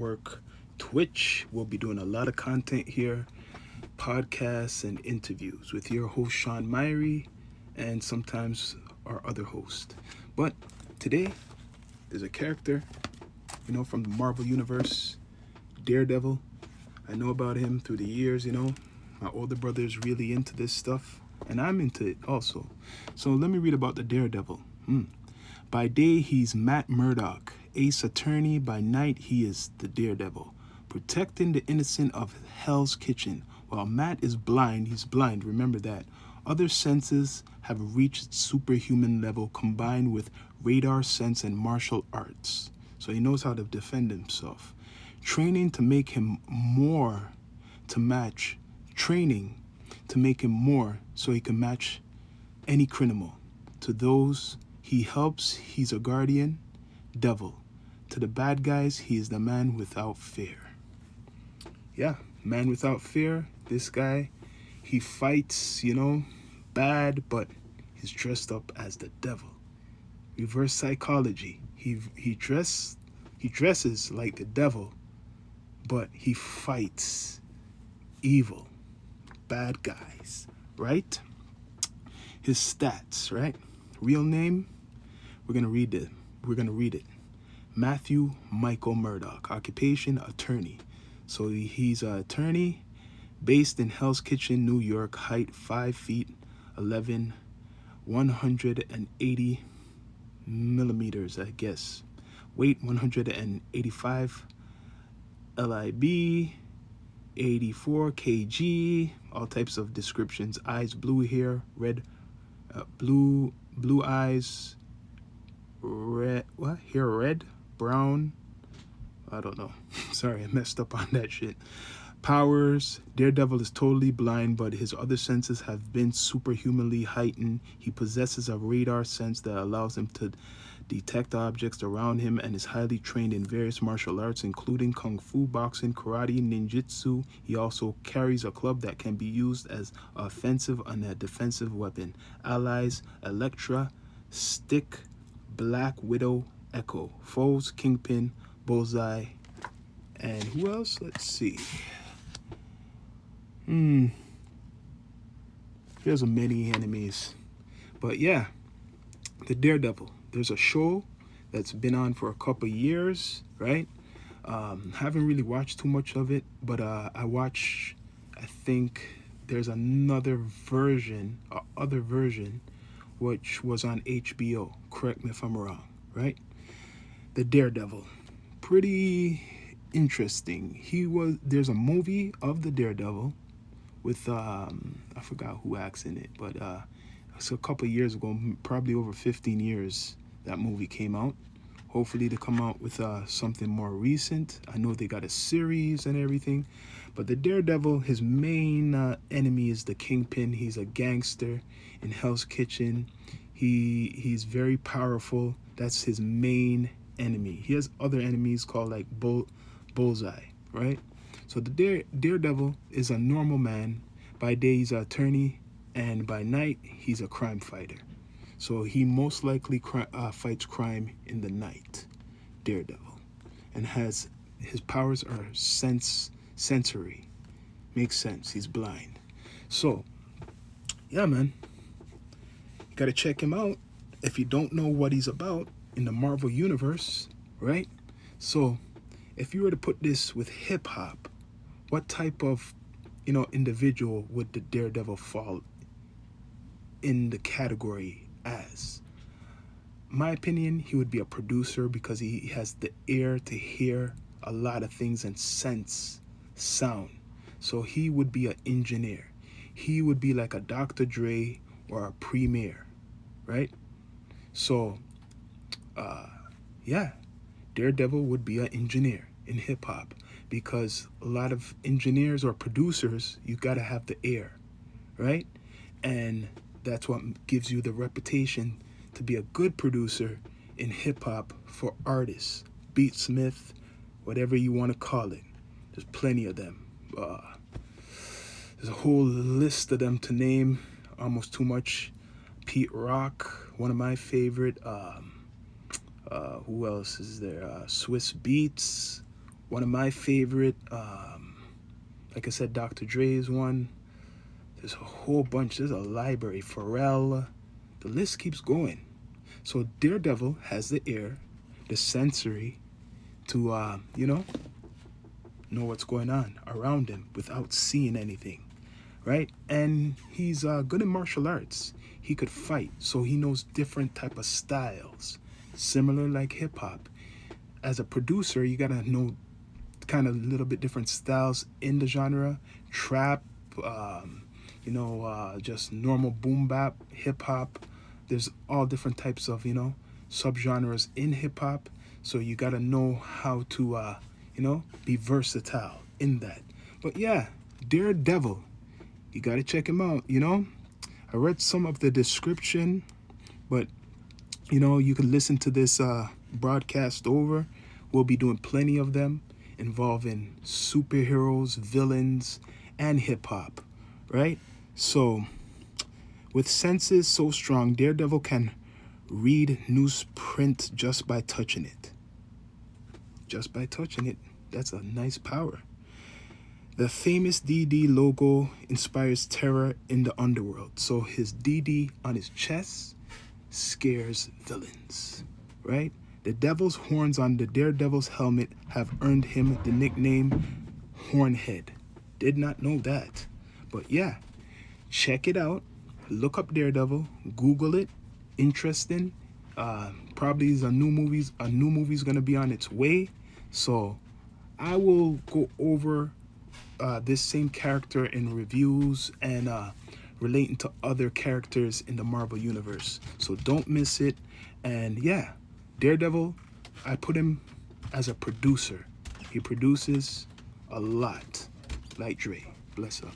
Network, Twitch. We'll be doing a lot of content here, podcasts and interviews with your host, Sean Myrie, and sometimes our other host. But today, there's a character, from the Marvel Universe, Daredevil. I know about him through the years, My older brother is really into this stuff, and I'm into it also. So let me read about the Daredevil. By day, he's Matt Murdock, ace attorney. By night, he is the Daredevil, protecting the innocent of Hell's Kitchen. While Matt is blind, he's blind, remember that. Other senses have reached superhuman level combined with radar sense and martial arts. So he knows how to defend himself. Training to make him more so he can match any criminal. To those he helps, he's a guardian devil. To the bad guys, he is the man without fear. Yeah, man without fear. This guy, he fights, bad, but he's dressed up as the devil. Reverse psychology. He dresses like the devil, but he fights evil, bad guys, right? His stats, right? Real name, we're gonna read it. Matthew Michael Murdock. Occupation, attorney. So he's an attorney based in Hell's Kitchen, New York. Height 5 feet 11, 180 millimeters, I guess. Weight 185 lib, 84 kg. All types of descriptions. Eyes blue, hair red, blue eyes, red. What? Hair red, brown. I don't know. Sorry, I messed up on that shit. Powers. Daredevil is totally blind, but his other senses have been superhumanly heightened. He possesses a radar sense that allows him to detect objects around him and is highly trained in various martial arts, including kung fu, boxing, karate, ninjutsu. He also carries a club that can be used as offensive and a defensive weapon. Allies: Elektra, Stick, Black Widow, Echo. Foes: Kingpin, Bullseye, and who else? Let's see. There's many enemies. But yeah, the Daredevil. There's a show that's been on for a couple years, right? Haven't really watched too much of it, but I think there's other version, which was on HBO. Correct me if I'm wrong, right? The Daredevil. Pretty interesting. There's a movie of the Daredevil with, I forgot who acts in it, but it's a couple years ago, probably over 15 years, that movie came out. Hopefully they come out with something more recent. I know they got a series and everything, but the Daredevil, his main enemy is the Kingpin. He's a gangster in Hell's Kitchen. He's very powerful. That's his main enemy. He has other enemies called like Bullseye, right? So the Daredevil is a normal man. By day, he's an attorney, and by night, he's a crime fighter. So he most likely fights crime in the night, Daredevil, and his powers are sensory. Makes sense. He's blind. So, yeah, man, you gotta check him out if you don't know what he's about in the Marvel Universe, right? So, if you were to put this with hip hop, what type of, individual would the Daredevil fall in the category as? My opinion, he would be a producer because he has the ear to hear a lot of things and sense sound. So he would be an engineer. He would be like a Dr. Dre or a Premier, right? So, yeah, Daredevil would be an engineer in hip hop because a lot of engineers or producers, you got to have the ear, right? And that's what gives you the reputation to be a good producer in hip hop for artists, beatsmith, whatever you want to call it. There's plenty of them. There's a whole list of them to name, almost too much. Pete Rock, one of my favorite. Who else is there? Swiss Beats, One of my favorite, like I said, Dr. Dre is one. There's a whole bunch. There's a library. Pharrell. The list keeps going. So Daredevil has the ear, the sensory to, know what's going on around him without seeing anything, right? And he's good in martial arts. He could fight, so he knows different type of styles, similar like hip hop. As a producer, you gotta know kind of a little bit different styles in the genre, trap, just normal boom bap, hip hop. There's all different types of subgenres in hip hop, so you gotta know how to be versatile in that. But yeah, Daredevil, you gotta check him out. I read some of the description, but you can listen to this broadcast over. We'll be doing plenty of them involving superheroes, villains, and hip hop, right? So with senses so strong, Daredevil can read newsprint just by touching it. Just by touching it. That's a nice power. The famous DD logo inspires terror in the underworld. So his DD on his chest scares villains, right? The devil's horns on the Daredevil's helmet have earned him the nickname Hornhead. Did not know that. But yeah, check it out. Look up Daredevil. Google it. Interesting. Probably is a new movie's gonna be on its way. So I will go over this same character in reviews and relating to other characters in the Marvel Universe. So don't miss it. And yeah, Daredevil, I put him as a producer. He produces a lot, like Dre. Bless up.